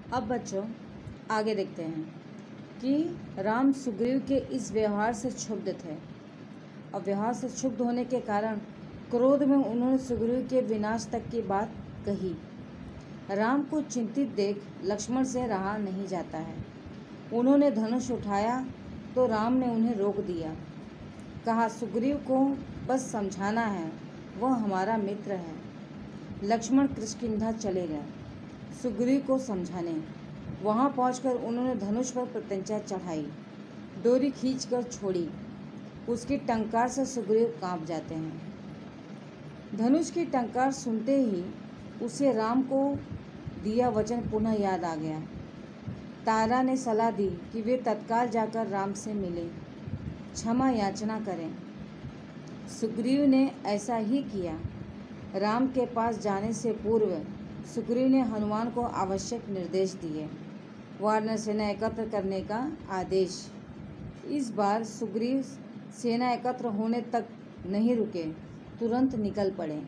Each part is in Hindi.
अब बच्चों आगे देखते हैं कि राम सुग्रीव के इस व्यवहार से क्षुब्ध थे। अब व्यवहार से क्षुब्ध होने के कारण क्रोध में उन्होंने सुग्रीव के विनाश तक की बात कही। राम को चिंतित देख लक्ष्मण से रहा नहीं जाता है। उन्होंने धनुष उठाया तो राम ने उन्हें रोक दिया। कहा, सुग्रीव को बस समझाना है, वह हमारा मित्र है। लक्ष्मण किष्किंधा चले गए सुग्रीव को समझाने। वहां पहुंचकर उन्होंने धनुष पर प्रत्यंचा चढ़ाई, डोरी खींचकर छोड़ी। उसकी टंकार से सुग्रीव कांप जाते हैं। धनुष की टंकार सुनते ही उसे राम को दिया वचन पुनः याद आ गया। तारा ने सलाह दी कि वे तत्काल जाकर राम से मिले, क्षमा याचना करें। सुग्रीव ने ऐसा ही किया। राम के पास जाने से पूर्व सुग्रीव ने हनुमान को आवश्यक निर्देश दिए, वानर सेना एकत्र करने का आदेश। इस बार सुग्रीव सेना एकत्र होने तक नहीं रुके, तुरंत निकल पड़े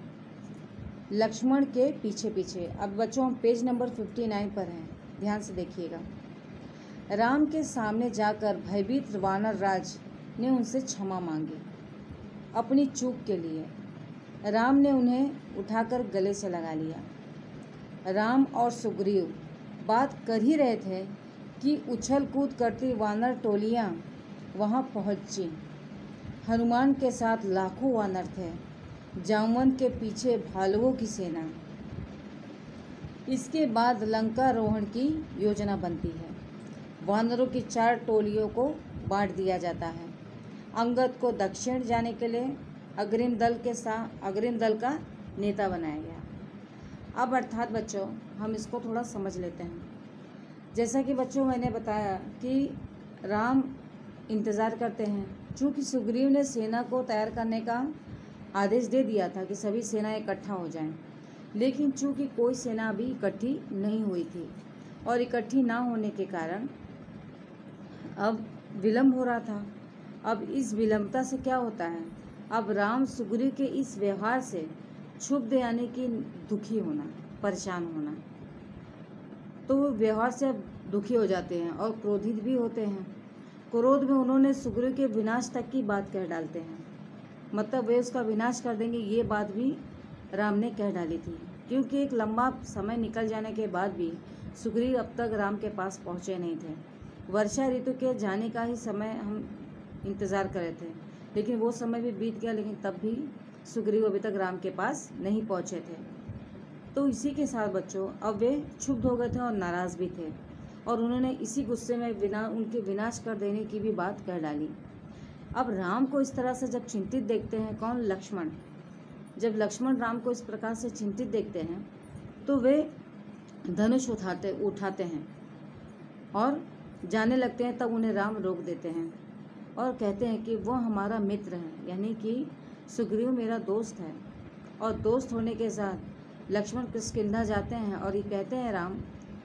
लक्ष्मण के पीछे पीछे। अब बच्चों हम पेज नंबर 59 पर हैं, ध्यान से देखिएगा। राम के सामने जाकर भयभीत वानर राज ने उनसे क्षमा मांगी अपनी चूक के लिए। राम ने उन्हें उठाकर गले से लगा लिया। राम और सुग्रीव बात कर ही रहे थे कि उछल कूद करती वानर टोलियां वहां पहुंची। हनुमान के साथ लाखों वानर थे, जामवंत के पीछे भालुओं की सेना। इसके बाद लंका रोहण की योजना बनती है। वानरों की 4 टोलियों को बांट दिया जाता है। अंगद को दक्षिण जाने के लिए अग्रिम दल का नेता बनाया गया। अब अर्थात बच्चों हम इसको थोड़ा समझ लेते हैं। जैसा कि बच्चों मैंने बताया कि राम इंतज़ार करते हैं। चूँकि सुग्रीव ने सेना को तैयार करने का आदेश दे दिया था कि सभी सेना इकट्ठा हो जाएं, लेकिन चूँकि कोई सेना अभी इकट्ठी नहीं हुई थी और इकट्ठी ना होने के कारण अब विलम्ब हो रहा था। अब इस विलंबता से क्या होता है, अब राम सुग्रीव के इस व्यवहार से क्षुब्ध यानी कि दुखी होना, परेशान होना, तो वो व्यवहार से अब दुखी हो जाते हैं और क्रोधित भी होते हैं। क्रोध में उन्होंने सुग्रीव के विनाश तक की बात कह डालते हैं, मतलब वे उसका विनाश कर देंगे, ये बात भी राम ने कह डाली थी। क्योंकि एक लंबा समय निकल जाने के बाद भी सुग्रीव अब तक राम के पास पहुँचे नहीं थे। वर्षा ऋतु के जाने का ही समय हम इंतज़ार कर रहे थे, लेकिन वो समय भी बीत गया, लेकिन तब भी सुग्रीव अभी तक राम के पास नहीं पहुँचे थे। तो इसी के साथ बच्चों अब वे क्षुब्ध हो गए थे और नाराज़ भी थे, और उन्होंने इसी गुस्से में उनके विनाश कर देने की भी बात कह डाली। अब राम को इस तरह से जब चिंतित देखते हैं, कौन? लक्ष्मण। जब लक्ष्मण राम को इस प्रकार से चिंतित देखते हैं तो वे धनुष उठाते हैं और जाने लगते हैं। तब उन्हें राम रोक देते हैं और कहते हैं कि वो हमारा मित्र है, यानी कि सुग्रीव मेरा दोस्त है। और दोस्त होने के साथ लक्ष्मण किष्किंधा जाते हैं और ये कहते हैं राम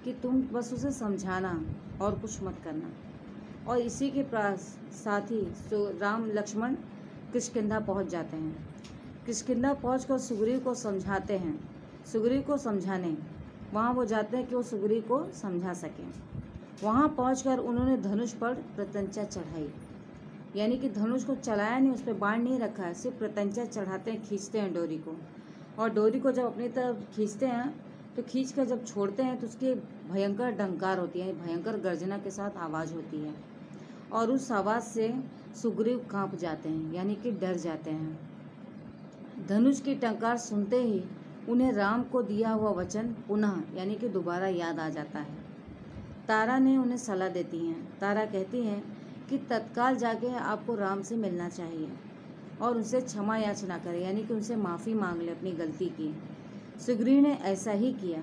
कि तुम बस उसे समझाना और कुछ मत करना। और इसी के साथ ही राम लक्ष्मण किष्किंधा पहुंच जाते हैं। किष्किंधा पहुंचकर सुग्रीव को समझाते हैं। सुग्रीव को समझाने वहां वो जाते हैं कि वो सुग्रीव को समझा सकें। वहां पहुंचकर उन्होंने धनुष पर प्रत्यंचा चढ़ाई, यानी कि धनुष को चलाया नहीं, उस पर बाण नहीं रखा है, सिर्फ प्रत्यंचा चढ़ाते हैं, खींचते हैं डोरी को। और डोरी को जब अपनी तरफ खींचते हैं तो खींच कर जब छोड़ते हैं तो उसकी भयंकर डंकार होती है, भयंकर गर्जना के साथ आवाज़ होती है, और उस आवाज़ से सुग्रीव कांप जाते हैं, यानी कि डर जाते हैं। धनुष की टंकार सुनते ही उन्हें राम को दिया हुआ वचन पुनः यानी कि दोबारा याद आ जाता है। तारा ने उन्हें सलाह देती हैं। तारा कहती हैं कि तत्काल जाके आपको राम से मिलना चाहिए और उनसे क्षमा याचना करें, यानी कि उनसे माफ़ी मांग ले अपनी गलती की। सुग्रीव ने ऐसा ही किया।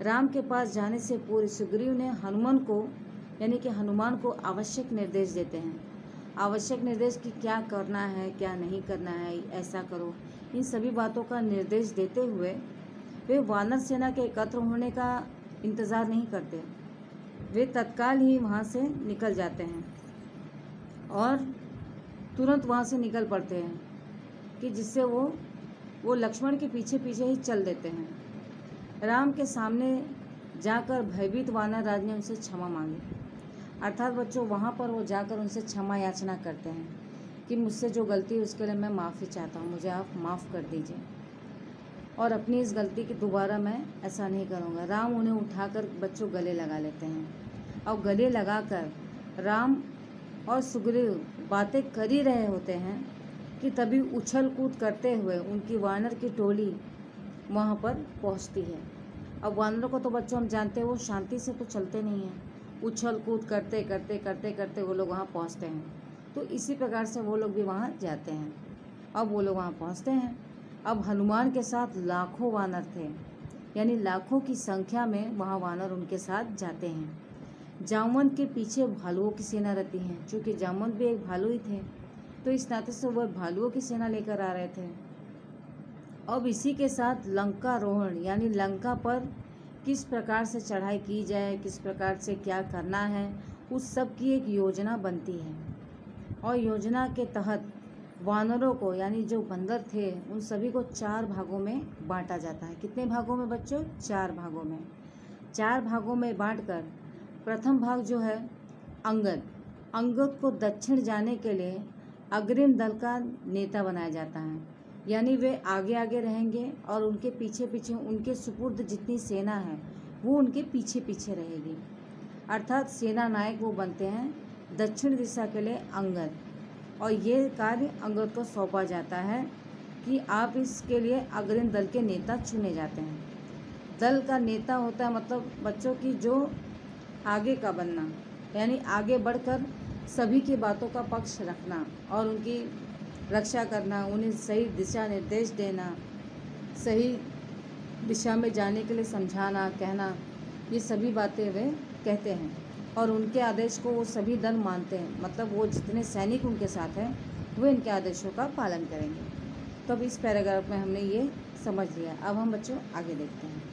राम के पास जाने से पूर्व सुग्रीव ने हनुमान को आवश्यक निर्देश देते हैं। आवश्यक निर्देश कि क्या करना है, क्या नहीं करना है, ऐसा करो, इन सभी बातों का निर्देश देते हुए वे वानर सेना के एकत्र होने का इंतज़ार नहीं करते। वे तत्काल ही वहाँ से निकल जाते हैं और तुरंत वहाँ से निकल पड़ते हैं कि जिससे वो लक्ष्मण के पीछे पीछे ही चल देते हैं। राम के सामने जाकर भयभीत वानर राज ने उनसे क्षमा मांगी। अर्थात बच्चों वहाँ पर वो जाकर उनसे क्षमा याचना करते हैं कि मुझसे जो गलती है उसके लिए मैं माफ़ी चाहता हूँ, मुझे आप माफ़ कर दीजिए और अपनी इस गलती की दोबारा मैं ऐसा नहीं करूँगा। राम उन्हें उठाकर बच्चों गले लगा लेते हैं और गले लगाकर राम और सुग्रीव बातें कर ही रहे होते हैं कि तभी उछल कूद करते हुए उनकी वानर की टोली वहाँ पर पहुँचती है। अब वानरों को तो बच्चों हम जानते हैं वो शांति से तो चलते नहीं हैं, उछल कूद करते करते करते करते वो लोग वहाँ पहुँचते हैं। तो इसी प्रकार से वो लोग भी वहाँ जाते हैं। अब वो लोग वहाँ पहुँचते हैं। अब हनुमान के साथ लाखों वानर थे, यानी लाखों की संख्या में वहाँ वानर उनके साथ जाते हैं। जामवंत के पीछे भालुओं की सेना रहती है, क्योंकि जामवंत भी एक भालू ही थे, तो इस नाते से वह भालुओं की सेना लेकर आ रहे थे। अब इसी के साथ लंका रोहण, यानी लंका पर किस प्रकार से चढ़ाई की जाए, किस प्रकार से क्या करना है, उस सब की एक योजना बनती है। और योजना के तहत वानरों को, यानी जो बंदर थे, उन सभी को 4 भागों में बांटा जाता है। कितने भागों में बच्चों? 4 भागों में। 4 भागों में बांटकर प्रथम भाग जो है अंगद को दक्षिण जाने के लिए अग्रिम दल का नेता बनाया जाता है, यानी वे आगे आगे रहेंगे और उनके पीछे पीछे उनके सुपुर्द जितनी सेना है वो उनके पीछे पीछे रहेगी। अर्थात सेना नायक वो बनते हैं दक्षिण दिशा के लिए अंगद, और ये कार्य अंगद को सौंपा जाता है कि आप इसके लिए अग्रिम दल के नेता चुने जाते हैं। दल का नेता होता है मतलब बच्चों की जो आगे का बनना, यानी आगे बढ़कर सभी की बातों का पक्ष रखना और उनकी रक्षा करना, उन्हें सही दिशा निर्देश देना, सही दिशा में जाने के लिए समझाना, कहना, ये सभी बातें वे कहते हैं और उनके आदेश को वो सभी दल मानते हैं। मतलब वो जितने सैनिक उनके साथ हैं वो इनके आदेशों का पालन करेंगे। तो अब इस पैराग्राफ में हमने ये समझ लिया। अब हम बच्चों आगे देखते हैं।